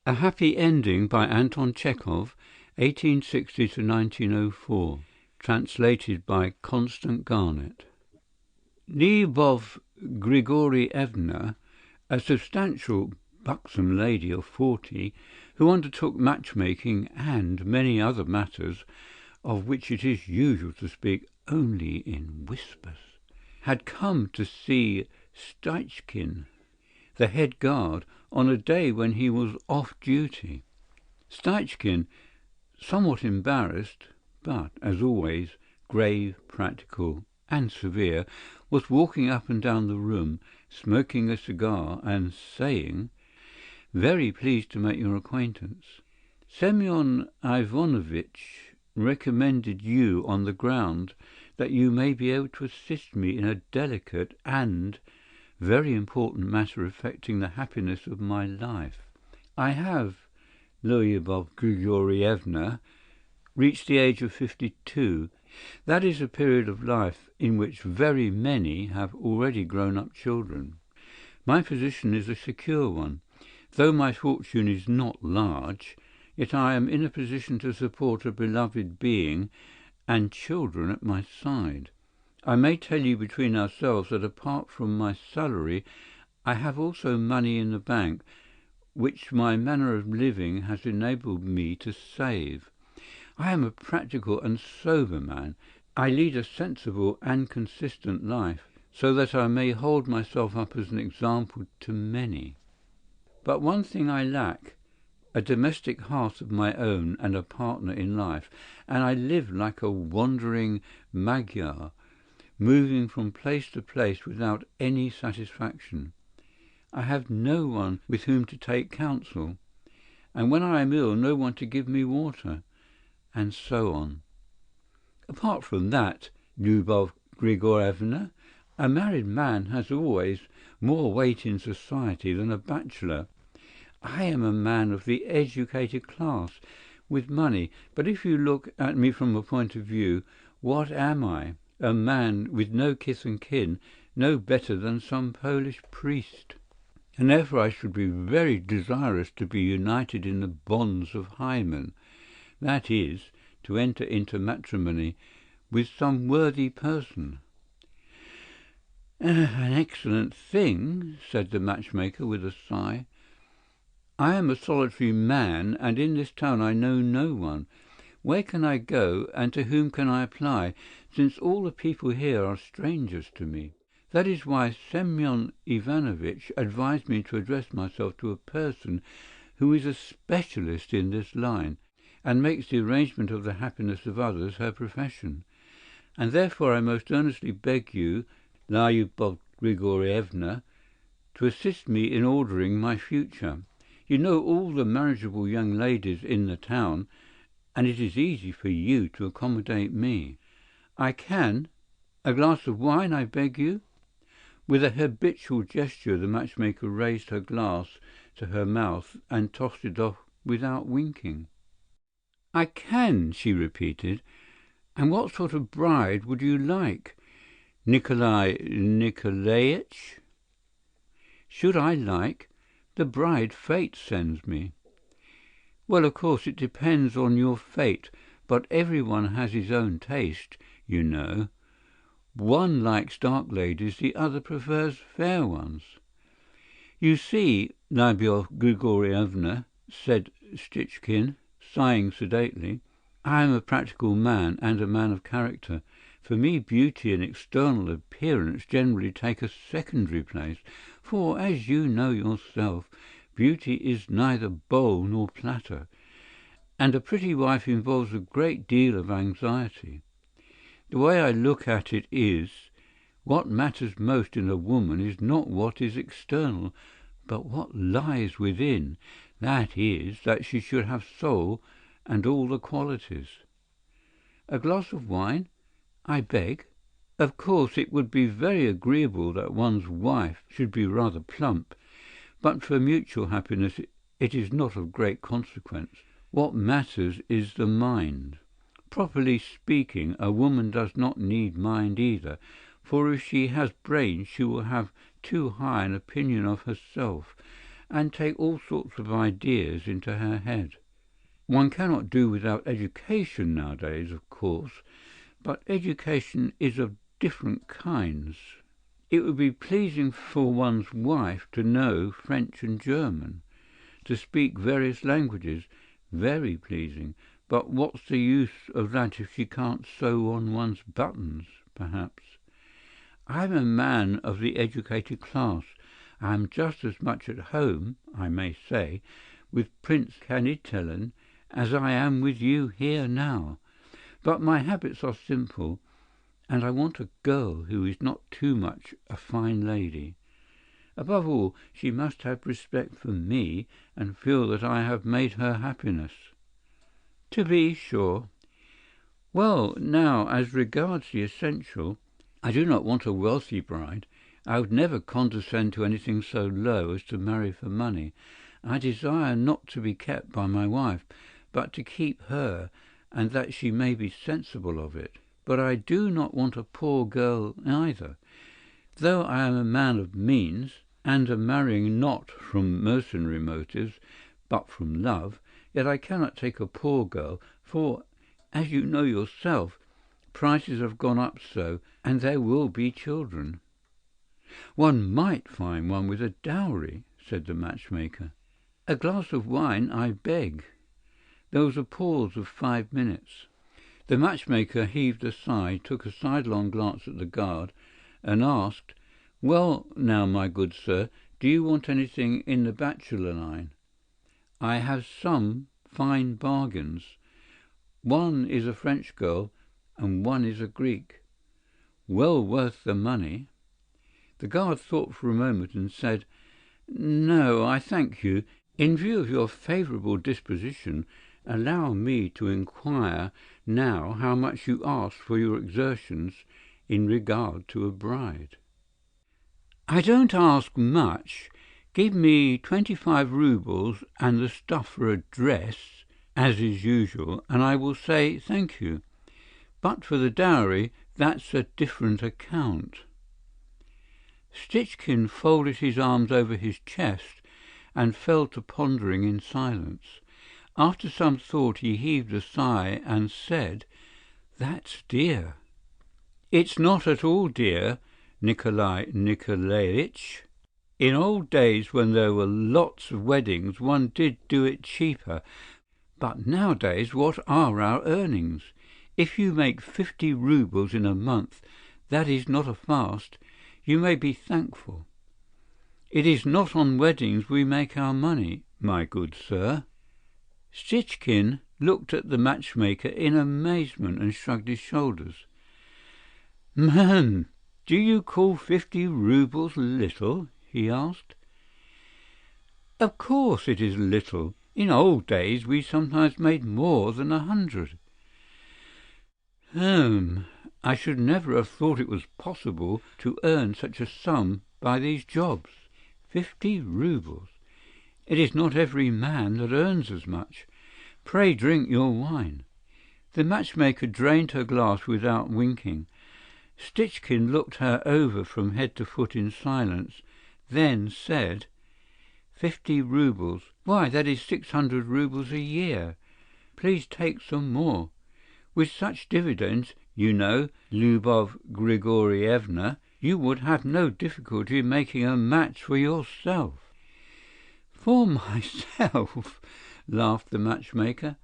A Happy Ending by Anton Chekhov, 1860 to 1904, translated by Constant Garnett. Lyubov Grigorievna, a substantial, buxom lady of 40, who undertook matchmaking and many other matters of which it is usual to speak only in whispers, had come to see Steichkin, the head guard, on a day when he was off duty. Steichkin, somewhat embarrassed, but, as always, grave, practical, and severe, was walking up and down the room, smoking a cigar and saying, "Very pleased to make your acquaintance. Semyon Ivanovitch recommended you on the ground that you may be able to assist me in a delicate and very important matter affecting the happiness of my life. I have, Lyubov Grigorievna, reached the age of 52. That is a period of life in which very many have already grown-up children. My position is a secure one. Though my fortune is not large, yet I am in a position to support a beloved being and children at my side. I may tell you between ourselves that apart from my salary, I have also money in the bank, which my manner of living has enabled me to save. I am a practical and sober man. I lead a sensible and consistent life, so that I may hold myself up as an example to many. But one thing I lack, a domestic hearth of my own and a partner in life, and I live like a wandering Magyar, moving from place to place without any satisfaction. I have no one with whom to take counsel, and when I am ill no one to give me water, and so on. Apart from that, Lyubov Grigorievna, a married man has always more weight in society than a bachelor. I am a man of the educated class, with money, but if you look at me from a point of view, what am I? A man with no kith and kin, no better than some Polish priest. And therefore I should be very desirous to be united in the bonds of hymen, that is, to enter into matrimony with some worthy person." "An excellent thing," said the matchmaker with a sigh. "I am a solitary man, and in this town I know no one. Where can I go, and to whom can I apply, since all the people here are strangers to me? That is why Semyon Ivanovitch advised me to address myself to a person who is a specialist in this line, and makes the arrangement of the happiness of others her profession. And therefore I most earnestly beg you, Lyubov Grigorievna, to assist me in ordering my future. You know all the marriageable young ladies in the town, and it is easy for you to accommodate me. I can. A glass of wine, I beg you?" With a habitual gesture the matchmaker raised her glass to her mouth and tossed it off without winking. "I can," she repeated. "And what sort of bride would you like, Nikolai Nikolaitch?" "Should I like? The bride fate sends me." "Well, of course, it depends on your fate, but everyone has his own taste, you know. One likes dark ladies, the other prefers fair ones." "You see, Lyubov Grigorievna," said Steichkin, sighing sedately, "I am a practical man and a man of character. For me beauty and external appearance generally take a secondary place, for, as you know yourself, beauty is neither bowl nor platter, and a pretty wife involves a great deal of anxiety. The way I look at it is, what matters most in a woman is not what is external, but what lies within. That is, that she should have soul and all the qualities." "A glass of wine, I beg? Of course, it would be very agreeable that one's wife should be rather plump, but for mutual happiness it is not of great consequence. What matters is the mind. Properly speaking, a woman does not need mind either, for if she has brains she will have too high an opinion of herself, and take all sorts of ideas into her head. One cannot do without education nowadays, of course, but education is of different kinds. It would be pleasing for one's wife to know French and German, to speak various languages, very pleasing, but what's the use of that if she can't sew on one's buttons, perhaps? I am a man of the educated class. I am just as much at home, I may say, with Prince Kanitelen as I am with you here now. But my habits are simple, and I want a girl who is not too much a fine lady. Above all, she must have respect for me and feel that I have made her happiness. To be sure. Well, now, as regards the essential, I do not want a wealthy bride. I would never condescend to anything so low as to marry for money. I desire not to be kept by my wife, but to keep her, and that she may be sensible of it. But I do not want a poor girl either. Though I am a man of means, and am marrying not from mercenary motives, but from love, yet I cannot take a poor girl, for, as you know yourself, prices have gone up so, and there will be children. One might find one with a dowry, said the matchmaker. A glass of wine, I beg. There was a pause of 5 minutes. The matchmaker heaved a sigh, took a sidelong glance at the guard, and asked, "Well, now, my good sir, do you want anything in the bachelor line? I have some fine bargains. One is a French girl, and one is a Greek. Well worth the money." The guard thought for a moment and said, "No, I thank you. In view of your favourable disposition, allow me to inquire now how much you ask for your exertions in regard to a bride." "I don't ask much. Give me 25 roubles and the stuff for a dress, as is usual, and I will say thank you. But for the dowry, that's a different account." Stitchkin folded his arms over his chest and fell to pondering in silence. After some thought he heaved a sigh and said, "That's dear." "It's not at all dear, Nikolai Nikolaevich. In old days when there were lots of weddings one did do it cheaper, but nowadays what are our earnings? If you make 50 roubles in a month, that is not a fast. You may be thankful. It is not on weddings we make our money, my good sir." Stitchkin looked at the matchmaker in amazement and shrugged his shoulders. "Man, do you call 50 roubles little?" he asked. "Of course it is little. In old days we sometimes made more than 100. I should never have thought it was possible to earn such a sum by these jobs. 50 roubles. It is not every man that earns as much. Pray drink your wine." The matchmaker drained her glass without winking. Stitchkin looked her over from head to foot in silence, then said, 50 roubles. Why, that is 600 roubles a year. Please take some more. With such dividends, you know, Lyubov Grigorievna, you would have no difficulty in making a match for yourself." "For myself?" laughed the matchmaker.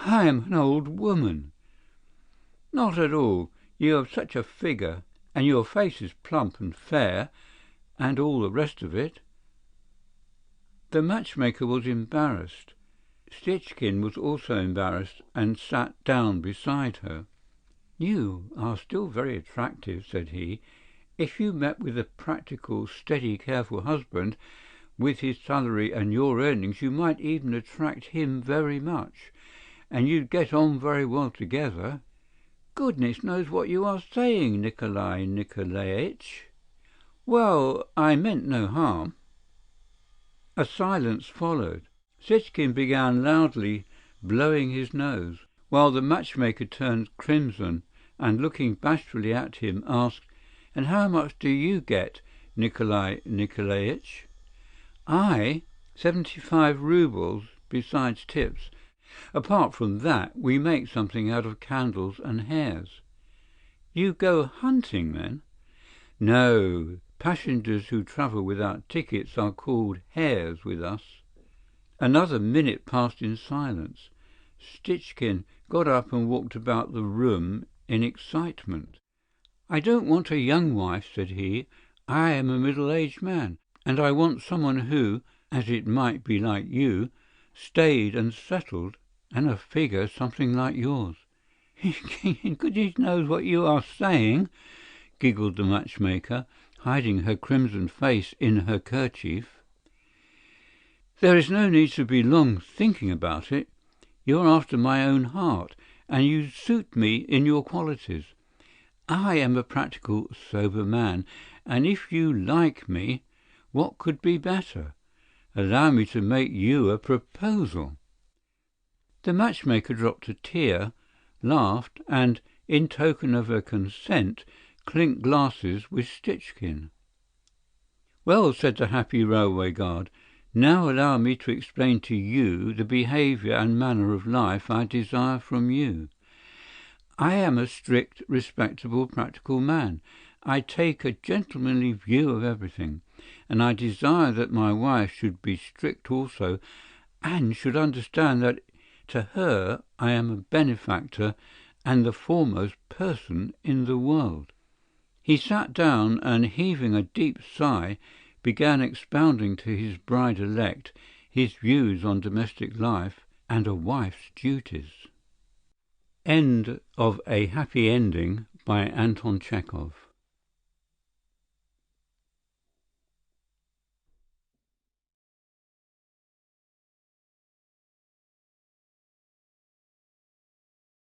"I am an old woman." "Not at all. You have such a figure, and your face is plump and fair, and all the rest of it." The matchmaker was embarrassed. Stitchkin was also embarrassed and sat down beside her. "You are still very attractive," said he. "If you met with a practical, steady, careful husband, with his salary and your earnings, you might even attract him very much, and you'd get on very well together." "Goodness knows what you are saying, Nikolai Nikolaevich." "Well, I meant no harm." A silence followed. Sitchkin began loudly blowing his nose, while the matchmaker turned crimson and, looking bashfully at him, asked, And how much do you get, Nikolai Nikolaich? I? 75 roubles, besides tips. Apart from that, we make something out of candles and hares. You go hunting, then? No. Passengers who travel without tickets are called hares with us. Another minute passed in silence. Stitchkin got up and walked about the room in excitement. "I don't want a young wife," said he. "I am a middle-aged man, and I want someone who, as it might be like you, stayed and settled, and a figure something like yours." "Goodness knows what you are saying," giggled the matchmaker, hiding her crimson face in her kerchief. "There is no need to be long thinking about it. You're after my own heart, and you suit me in your qualities. I am a practical, sober man, and if you like me, what could be better? Allow me to make you a proposal." The matchmaker dropped a tear, laughed, and, in token of her consent, clinked glasses with Stitchkin. "Well," said the happy railway guard, "now allow me to explain to you the behaviour and manner of life I desire from you. I am a strict, respectable, practical man. I take a gentlemanly view of everything, and I desire that my wife should be strict also, and should understand that to her I am a benefactor and the foremost person in the world." He sat down and, heaving a deep sigh, began expounding to his bride-elect his views on domestic life and a wife's duties. End of A Happy Ending by Anton Chekhov.